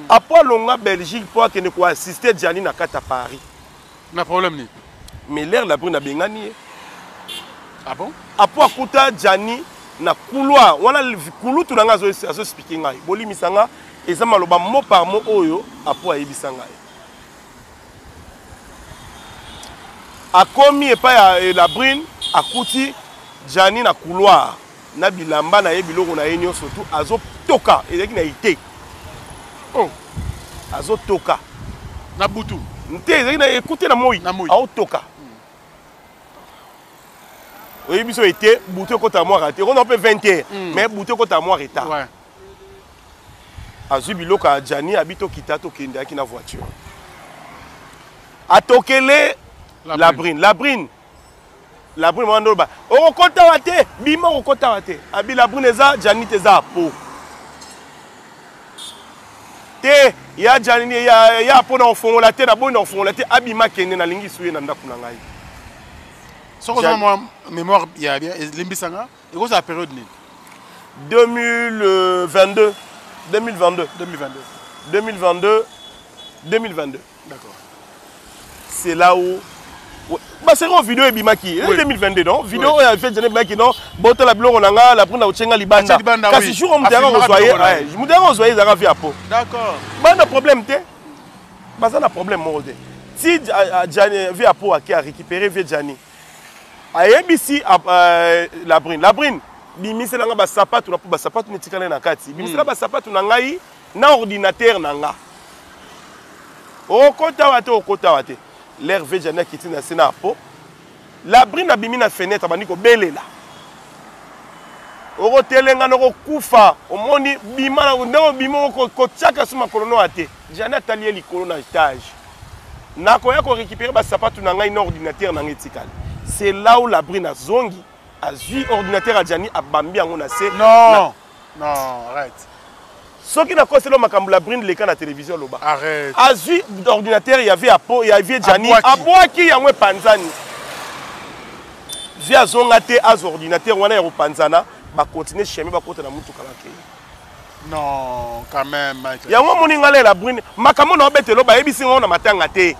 Après longa Belgique pour que ne quoi assister Gianni na kata Paris. Na problème ni. Mais l'air la brune a bengani. Ah bon? Après kuta Gianni na couloir, on a le couloir tout dans azo speaking ngai. Boli misanga eza maloba mot par mot oyo après yebisanga. A commis et pas la brune a kuti Gianni na couloir na bilamba na yebiloko na yenyo surtout azo toka ezaki na ité. Oh, azo toka na butu nte ezaki na écouter na moi ao toka oui biso été butu ko ta moi raté on peut 20h mais butu ko ta moi retard ouais azu biloko a Gianni habito kitato kende aki na voiture atokele la brine mando ba o kota wate bima o kota wate abi la brine eza Gianni teza po te ya Gianni ya po na ofongola te na bo na ofongola te abima kende na lingi suye na ndaku na ngai soko za moi mémoire ya bien limbisanga et quoi ça période ni 2022 d'accord c'est là où bah c'est une vidéo ebimaki 2022 non vidéo ya fait Gianni bimaki non boto la biloko nanga la prendre ochenga libanda kasi jour on mutanga ozoyer zaka via po d'accord bana problème te baza na problème moko te si Gianni via po a récupérer via Gianni ayebisi la brine bimiselanga ba sapatu na po ba sapatu netikana na kati bimisela ba sapatu na ngai na ordinateur nanga okota wate l'air ve Gianni kiti na sena po la brine abimi na fenêtre bandi ko belela oko telenga noko kufa omoni bima na ndeko bima ko tiaka suma kolono ate Gianni atali likolo na étage nako ya ko récupérer ba sapatu na ngai na ordinateur na ngetikali c'est là où la brine a zongi a vu ordinateur à Gianni a bambi yango na se non arrête soki na koselo makambo la brine leka na télévision loba arrête a vu ordinateur il y avait Gianni abwaki yango panzani via zonga te az ordinateur wana ya panzana ba continuer chemin ba kota na mutu kala ke non quand même Michael yango moni ngale la brine makambo na obetelo ba yebisi ngona matanga te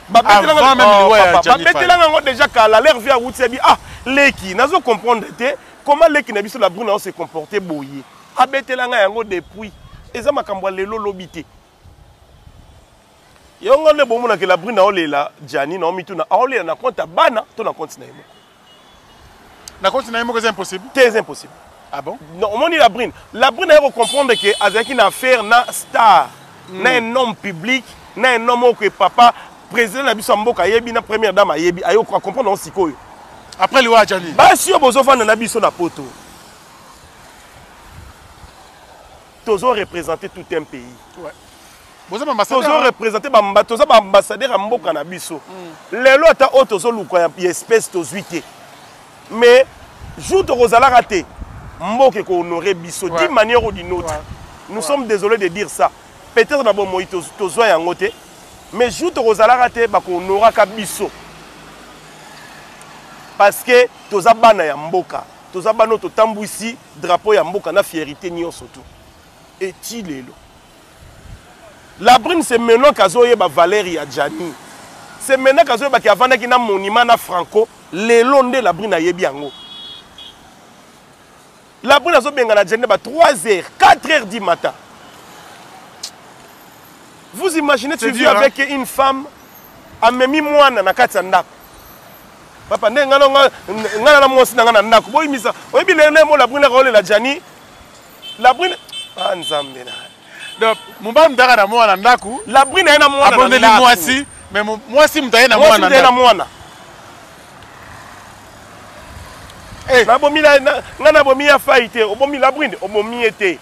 babetelanga ngo déjà kala l'air via route ah leki nazo comprendre te comment leki na biso la brune on se comporter boye abetelanga yango depuis eza makambo lelo lobité yongo ne bomona ke la brune olela Gianni na omituna olela na compte bana to na compte na yemo na compte na yemo que c'est impossible c'est impossible ah bon non on dit la brune elle comprendre que azaki na affaire na star na un homme public na un homme que papa président la biso mboka yebi na première dame yebi ayo comprendre on sikoyo après le wa Gianni ba si obozo vanda na biso na poto tozo représenter tout un pays ouais bozo ambassadeur tozo représenter ba tozo ba ambassadeur ya mboka na biso lelo ata o tozo luko ya espèce tozuité mais jour to rozala raté mboka ko honorer biso d'une manière ou d'une autre nous sommes désolés de dire ça peut-être na bon moi tozo ya ngote mais jour to rozala raté ba ko honora ka biso parce que toza bana ya mboka toza bana to tambwisi drapeau ya mboka na fierté ni surtout et tilelo la brune c'est maintenant kazoye ba Valérie ya Gianni c'est maintenant kazoye ba ki avanda ki na monument na Franco le londe la brune ayebi yango la brune azo benga na Gianni ba 3h 4h du matin. Vous imaginez tu vis avec une femme amemi mwana na kati ya ndako papa nde ngana na mwasi na ndako boy misa oyebi lele mo la brune role la Gianni la brune nzambe na donc mumba ndaka na mwana ndako la brune ena mwana abondeli mwasi mais mwasi mutaye na mwana ndako mwana na bomi ngana bomi ya faite obomi la brune obomi ete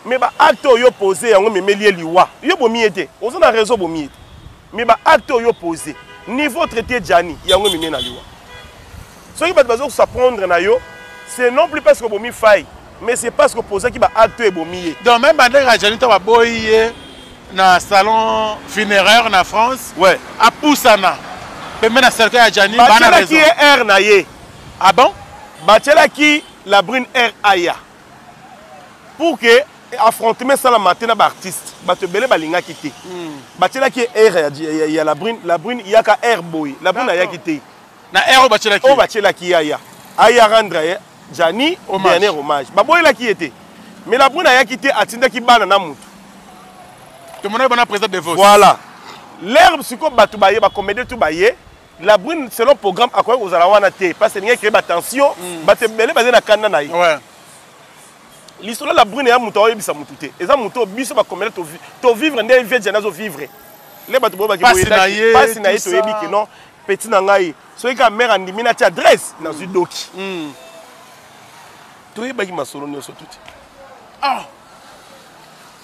mais ba acte yo posé yango memeli liwa yo bomi ete ozo na raison bomi ete mais ba acte yo posé niveau traité Gianni yango memeli na liwa ce qui va te s'apprendre na yo c'est non plus parce que bomi faille mais c'est parce que posé qui ba acte e bomi donc même bandera Gianni to ba boye na salon funéraire na France ouais a poussana pembe na cercueil ya Gianni bana raison qui est air na ye ah bon batela qui la brune air aya pour que affrontement ça la matin na ba artiste bato belé balinga kité batela ki air ya la brune il y a ka air boy la brune ya kité na air batela ki ya aya rendre Jani dernier hommage ba boy la ki était mais la brune ya kité atinda ki bana na mutu to mona bana président de vote voilà l'herbe siko bato baye ba comédie tout baye la brune selon programme akoy ozala wana te parce que ninga créer ba tension bato belé bazé na kanna na ye ouais l'histoire la brune ya mutu oyebisa mutu te eza mutu biso ba comédie to vivre ndé vie jana zo vivre les bato bo ba ki boye passe na ye to yebi que non petit na ngai soki ka mère andimi na ti adresse na zu doki to yeba ki masolo nyonso tuti ah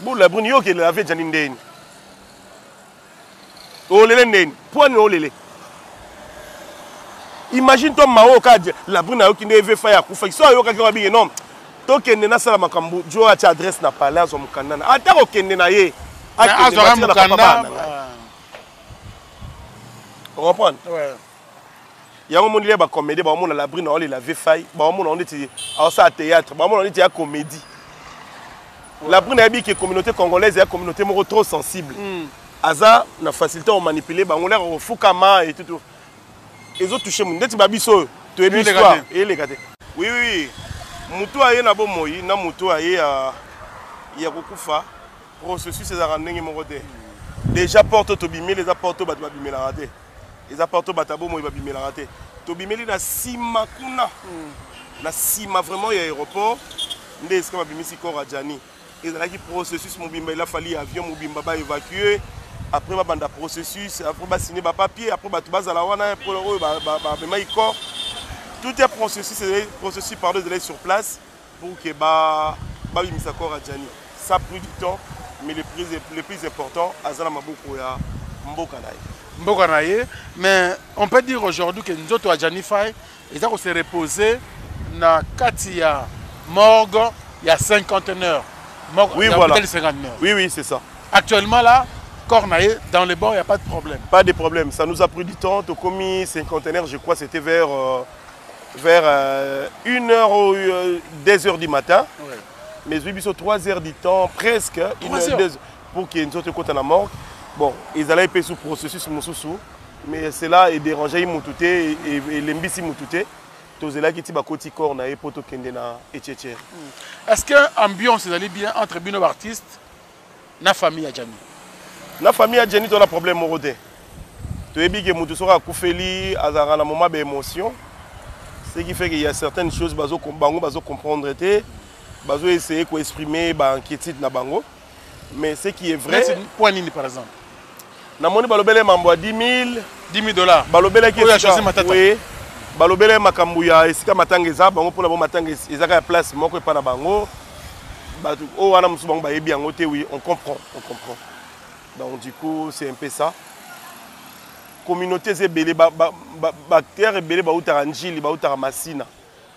bo la brune yo ke la vie jani ndeni olele ndeni point olele imagine toi mao ka la brune yo ki ndeve fa ya kufa so yo ka ki wabi non to kende na sala makambu jo ati adresse na palais zo mukanda na ata ko kende na ye azora mukanda on comprend ouais yango moni le ba comédie ba mona la brune oli la faille ba mona on dit à ça théâtre ba mona on dit ya comédie la brune a dit que communauté congolaise est communauté moko trop sensible aza na facilité on manipuler ba on l'air au fukama et tout ils ont touché mon ndeti babiso to ebi histoire et les gars oui mutu aye na bo moyi na mutu aye ya kokufa processus ezaka ndenge moko te déjà porte to bimeli les apporto bato babimela raté les apporto batabo moyi babimela raté to bimeli na sima kuna na sima vraiment ya aéroport nde eska babimisi corps Jani ezalaki processus mobimba il a fallu avion mobimba ba évacuer après babanda processus après ba signer ba papier après bato bazala wana pour le ba corps tout est processus pardon de sur place pour que bimisa corps Jani ça prend du temps mais le plus important azala maboko ya mboka na ye mais on peut dire aujourd'hui que nzoto a Jani Faye eza ko se reposer na kati ya morgue il y a 51 morgue oui voilà 59 oui c'est ça actuellement là corps na ye dans les bords il y a pas de problème ça nous a pris du temps to commis 51 je crois c'était vers 1h ou 2h du matin ouais. Mais oui, ils 3 heures du temps, presque 1 heure, 2 heures, pour qu'il y ait une sorte de côté à la morgue. Bon, ils allaient payer sous processus, mais cela est dérangé, ils m'ont tout et l'embissi m'ont tout. Tous là qui tiba côté corps na et poto kendena et tchétché. Est-ce que l'ambiance est bien entre bino artistes na famille à Jani? Na famille à Jani, tu as un problème morodé. Tu es bien que moutou sera koufeli à un moment d'émotion. Ce qui fait qu'il y a certaines choses bazo comprendre té. Bazo essayer d'exprimer inquiétude na bango, mais ce qui est vrai c'est point nini par exemple na moni balobele mambo $10 000 balobele qui a choisi matata oui balobele makambu ya esika matanga eza bango pona bo matanga ezaka ya place moko epa na bango batu o wana musu bango bayebi yango te oui on comprend donc du coup c'est un peu ça communauté zebele bactère ebele bautara njili bautara masina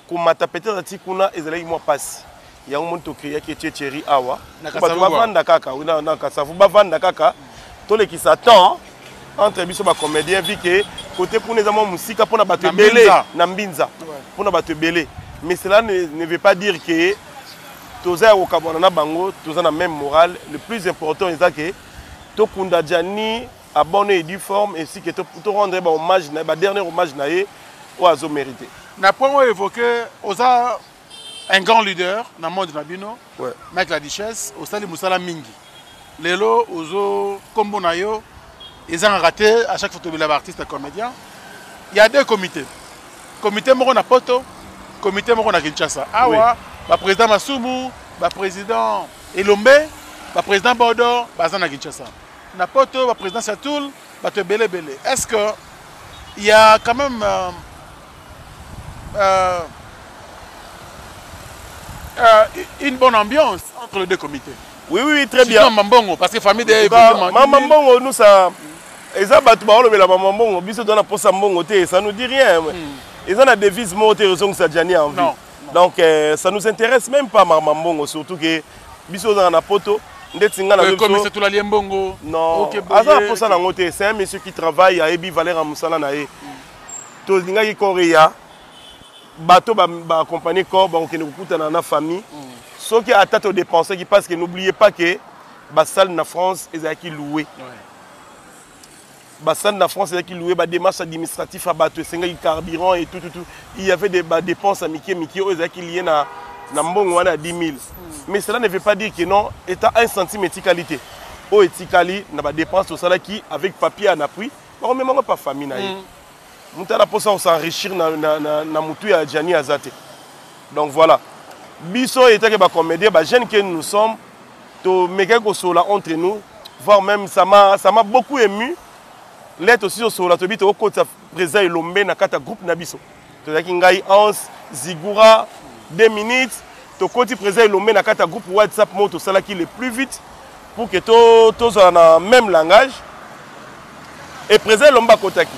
kumata peut-être tikuna ezalaki moi passe il y a un monde qui a été chéri awa bavanda kaka na kasavu bavanda kaka to le qui s'attend entre biso ba comédien vu que côté pour les amants musika pour na bato belé na mbinza pour na bato belé mais cela ne veut pas dire que toza au kabona na bango toza na même morale le plus important est que to kunda Jani a bonne et due forme ainsi que to rendre ba hommage na ba dernier hommage na ye o azo mérité na point évoqué oza un grand leader dans le monde de Nabino, ouais. Mike la Duchesse, au stade de Moussala Mingi. Lelo, Ozo, Kombo Nayo, ils ont raté à chaque photo de l'artiste et comédien. Il y a deux comités. Comité Moro na Poto, comité Moro na Kinshasa. Awa, le président Masumu, le président Elombe, le président Bordeaux, le na Kinshasa. Na Poto, le président Satoul, le Belé Belé. Est-ce qu'il y a quand même une bonne ambiance entre les deux comités? Oui, très bien. Mambongo, parce que famille de Mambongo, nous ça. Ils ont battu le Mambongo, biso dans la poste Mambongo, ça nous dit rien. Ils ont la devise monter raison que ça Jani a envie. Donc ça nous intéresse même pas Mambongo, surtout que biso dans la poto. Comme c'est tout la Liembongo. Non, c'est un monsieur qui travaille à Ebi Valère Moussala Nae. Tous les gens qui bateau ba accompagner corps ba okene kukuta na famille Ce qui a été dépensé, parce que n'oubliez pas que la salle en France est louée. La salle en France est louée, des démarches administratives à battre, le carburant et tout. Il y avait des dépenses à Mickey, qui liées à 10 000. Mais cela ne veut pas dire que non, état 1 centime éticalité. Au éticali, on a des dépenses qui avec papier en appui, on ne met pas famille. On a pour ça s'enrichir dans Moutou et Djani Azate. Donc voilà. Bisso était que comédie, les jeunes que nous sommes, to meka ko sola entre nous, voire même ça m'a beaucoup ému. L'être aussi au sola to bito au côté président Lombe na kata groupe na biso. To zaki ngai 11 Zigura 2 minutes, to côté président Lombe na kata groupe WhatsApp moto sala qui le plus vite pour que tous en même langage. Et président Lomba Kotaki.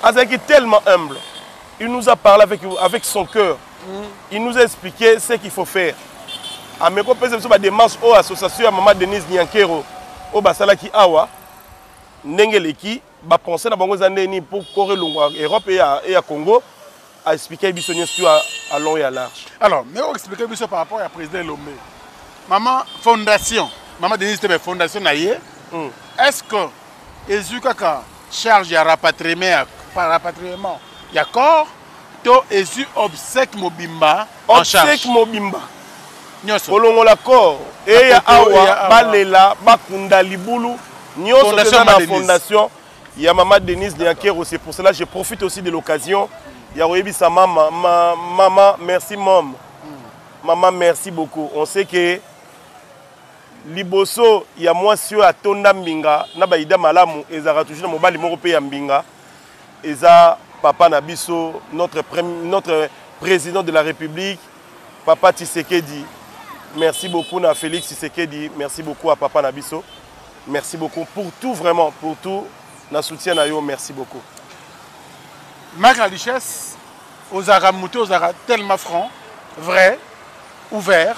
Azaki tellement humble. Il nous a parlé avec son cœur. Il nous a expliqué ce qu'il faut faire. A mes copains, c'est des démarches aux associations à Maman Denise Nyankero, au Basalaki Awa, Nengeleki, va penser dans les années pour courir l'Europe et à Congo, à expliquer Bissonnier à long et à large. Alors, mais on explique Bissonnier par rapport à président Lomé. Maman Fondation, Maman Denise Tebe Fondation Naye, est-ce que Jésus Kaka charge de rapatriement, il y a corps? To esu obsèque mobimba en charge. Obsèque mobimba. Olongo la corps. Et ya awa balela bakunda libulu. Nyoso dans la fondation. Il y a Maman Denise Nyankero. C'est pour cela que je profite aussi de l'occasion. Il y a Oyebi sa maman. Maman, merci mom. Maman, merci beaucoup. On sait que liboso il y a moi sur à tonda mbinga na baida malamu ezara toujours na mobali moko pe ya mbinga. Eza Papa Nabiso, notre président de la République, Papa Tshisekedi. Merci beaucoup à Félix Tshisekedi. Merci beaucoup à Papa Nabiso. Merci beaucoup pour tout, vraiment, pour tout. Notre soutien à eux, merci beaucoup. Marc la richesse, aux Aramouté, aux Arabes tellement franc, vrai, ouvert,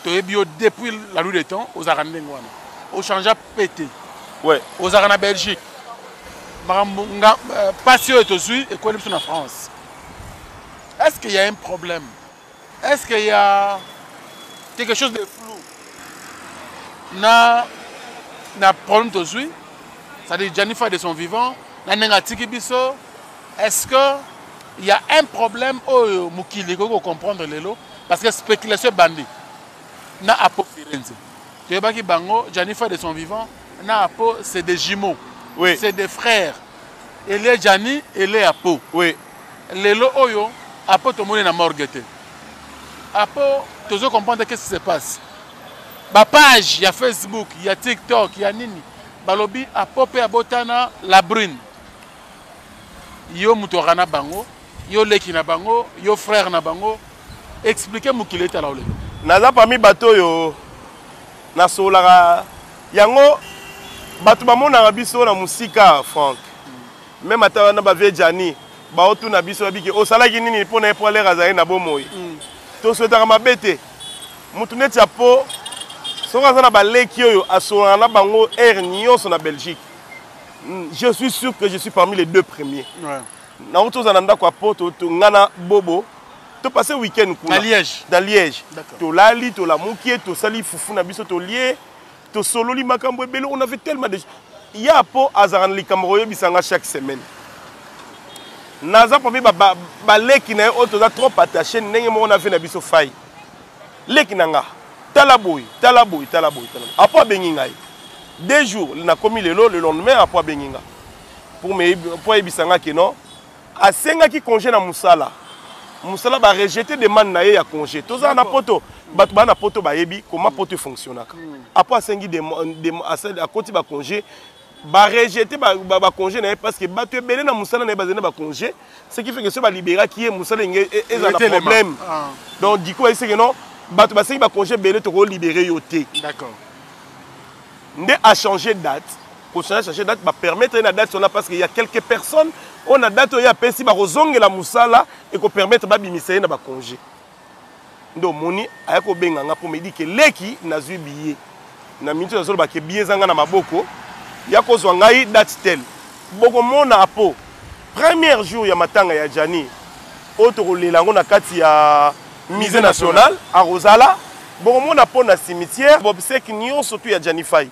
depuis la nuit des temps, aux Arabes au changeant pété. Ouais. Aux Arabes en Belgique. Passion est aussi et quoi en France. Est-ce qu'il y a un problème? Est-ce qu'il y a quelque chose de flou? Na problème aussi. C'est-à-dire Jennifer de son vivant. Est-ce qu'il y a un problème au Mukili qu'on comprendre les lots? Parce que spéculation bandit. Na apo Firenze. Tu vois que Bango, Jennifer de son vivant, na apo c'est des jumeaux. Oui. C'est des frères. Elle est Jani, elle est Apo. Oui. Lelo Oyo, Apo tout le monde est mort. Apo, tu dois comprendre qu'est-ce qui se passe. Ma page, il y a Facebook, il y a TikTok, il y a Nini. Balobi, Apo pe abotana la brune. Yo mutorana bango, yo leki na bango, yo frère na bango. Expliquez-moi qu'il est à la olé. Naza parmi bateau yo, na solara, yango. Batu bamona biso na musika Franck. Même ata na ba vejani, ba otu na biso biki o salaki nini pona pour les razai na bomoyi. To souhaitaka mabete. Mutu neti apo soka za na ba leki oyo asola na bango air nyonso na Belgique. Je suis sûr que je suis parmi les 2 premiers. Ouais. Na otu za nanda kwa poto to ngana bobo. To passer week-end kuna. Dans Liège. Dans Liège. To lali to la mukie to sali fufu na biso to lié. Sololi makambo ebele, on avait tellement de... Il y a po azaran likambo bisanga chaque semaine. Naza pomi ba leki na yo to za trop attaché ndenge mo on a fait na biso fai. Leki nanga talaboy. Apo bengi ngai. 2 jours, na komi le lendemain apo bengi nga. Pour ebisanga ke non. Asenga ki congé na musala. Musala ba rejeter demande na ye ya congé. Toza na poto. Batu bana poto ba yebi comment poto fonctionnaka. Après sengi à côté ba congé ba rejeter ba congé na parce que batu ebele na musala na bazena ba congé, ce qui fait que ce ba libérer qui est musala ngé ezana problème. Donc du coup c'est que non batu ba sengi ba congé belé to ko libérer yoté. D'accord. Ndé a changé date. Pour changer date va permettre une date on a parce qu'il y a quelques personnes on a date il y a pesi ba rozonge la musala et ko permettre ba bimiser na ba congé. Donc moni ayako benganga pour me dire que leki nazui billet na minute na solo ba ke billet zanga na maboko yako zwa ngai date tel boko mona apo premier jour ya matanga ya Jani auto lelango na kati ya musée national à Rosala. Bon, mon apport na cimetière, Bob Sek Nyon, surtout il y a Janifai.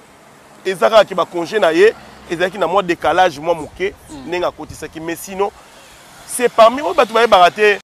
Et Zara qui va congé na ye, et Zara qui n'a moins décalage, moi mouké, n'est qu'à côté ça qui, mais sinon, c'est parmi eux, bah tu vas y barater.